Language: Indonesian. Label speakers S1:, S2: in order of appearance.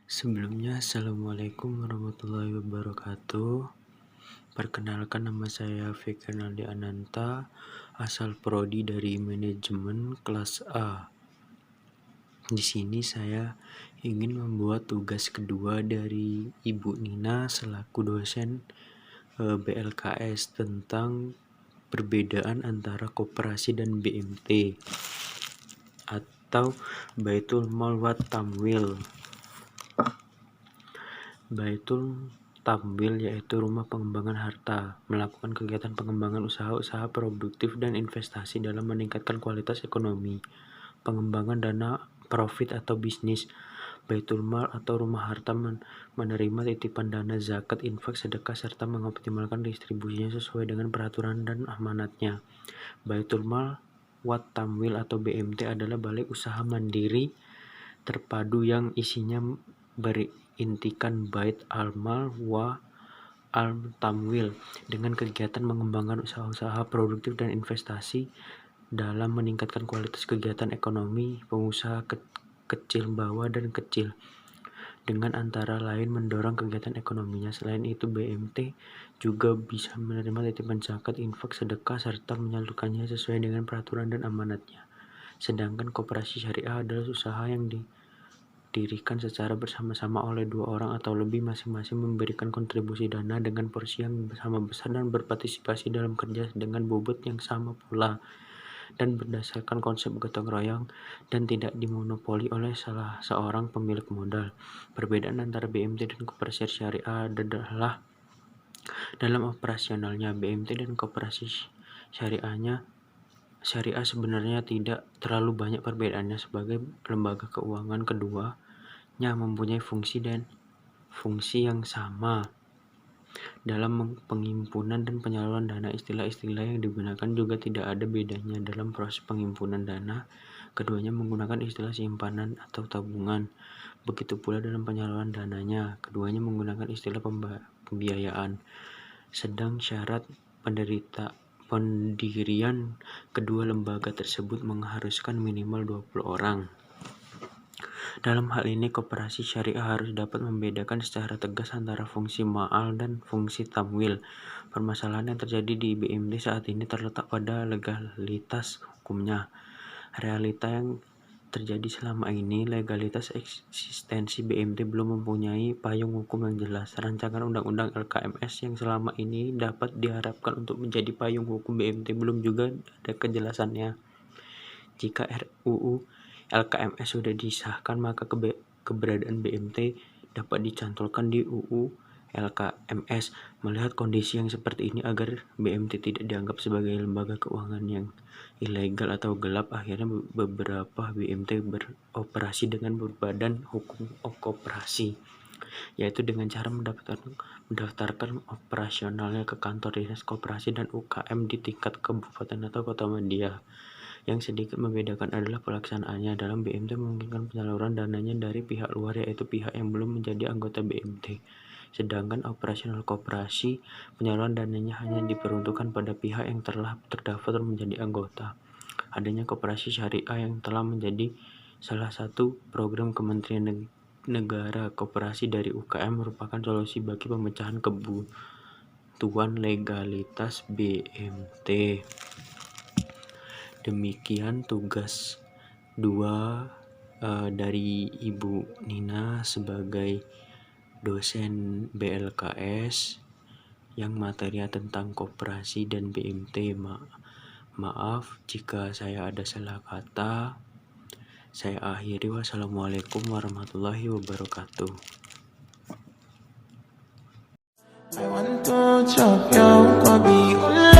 S1: Sebelumnya, Assalamualaikum warahmatullahi wabarakatuh. Perkenalkan, nama saya Fikri Naldi Ananta, asal prodi dari manajemen kelas A. Di sini saya ingin membuat tugas kedua dari Ibu Nina selaku dosen BLKS tentang perbedaan antara koperasi dan BMT atau Baitul Mal wa Tamwil. Baitul Tamwil yaitu rumah pengembangan harta, melakukan kegiatan pengembangan usaha-usaha produktif dan investasi dalam meningkatkan kualitas ekonomi, pengembangan dana profit atau bisnis. Baitul Mal atau rumah harta menerima titipan dana zakat, infak, sedekah, serta mengoptimalkan distribusinya sesuai dengan peraturan dan amanatnya. Baitul Mal wa Tamwil atau BMT adalah balai usaha mandiri terpadu yang isinya berintikan Bait al-Mal wa al-Tamwil dengan kegiatan mengembangkan usaha-usaha produktif dan investasi dalam meningkatkan kualitas kegiatan ekonomi pengusaha kecil, bawah, dan kecil dengan antara lain mendorong kegiatan ekonominya. Selain itu, BMT juga bisa menerima titipan zakat, infak, sedekah, serta menyalurkannya sesuai dengan peraturan dan amanatnya. Sedangkan koperasi syariah adalah usaha yang didirikan secara bersama-sama oleh dua orang atau lebih, masing-masing memberikan kontribusi dana dengan porsi yang sama besar dan berpartisipasi dalam kerja dengan bobot yang sama pula dan berdasarkan konsep gotong royong dan tidak dimonopoli oleh salah seorang pemilik modal. Perbedaan antara BMT dan koperasi syariah adalah dalam operasionalnya. BMT dan koperasi syariah sebenarnya tidak terlalu banyak perbedaannya. Sebagai lembaga keuangan, keduanya mempunyai fungsi yang sama dalam penghimpunan dan penyaluran dana. Istilah-istilah yang digunakan juga tidak ada bedanya dalam proses penghimpunan dana. Keduanya menggunakan istilah simpanan atau tabungan. Begitu pula dalam penyaluran dananya, keduanya menggunakan istilah pembiayaan. Sedang syarat pendirian kedua lembaga tersebut mengharuskan minimal 20 orang. Dalam hal ini, koperasi syariah harus dapat membedakan secara tegas antara fungsi ma'al dan fungsi tamwil. Permasalahan yang terjadi di BMT saat ini terletak pada legalitas hukumnya. Realita yang terjadi selama ini, legalitas eksistensi BMT belum mempunyai payung hukum yang jelas. Rancangan Undang-Undang LKMS yang selama ini dapat diharapkan untuk menjadi payung hukum BMT belum juga ada kejelasannya. Jika RUU LKMS sudah disahkan, maka keberadaan BMT dapat dicantolkan di UU LKMS. Melihat kondisi yang seperti ini, agar BMT tidak dianggap sebagai lembaga keuangan yang ilegal atau gelap, akhirnya beberapa BMT beroperasi dengan berbadan hukum koperasi, yaitu dengan cara mendaftarkan operasionalnya ke kantor dinas koperasi dan UKM di tingkat kabupaten atau kota media. Yang sedikit membedakan adalah pelaksanaannya. Dalam BMT memungkinkan penyaluran dananya dari pihak luar, yaitu pihak yang belum menjadi anggota BMT. Sedangkan operasional koperasi, penyaluran dananya hanya diperuntukkan pada pihak yang telah terdaftar menjadi anggota. Adanya koperasi syariah yang telah menjadi salah satu program Kementerian Negara Koperasi dari UKM merupakan solusi bagi pemecahan kebutuhan legalitas BMT. Demikian tugas 2 dari Ibu Nina sebagai dosen BLKS yang materinya tentang koperasi dan BMT. Maaf jika saya ada salah kata. Saya akhiri. Wassalamualaikum warahmatullahi wabarakatuh. I want to chop your kobi ule,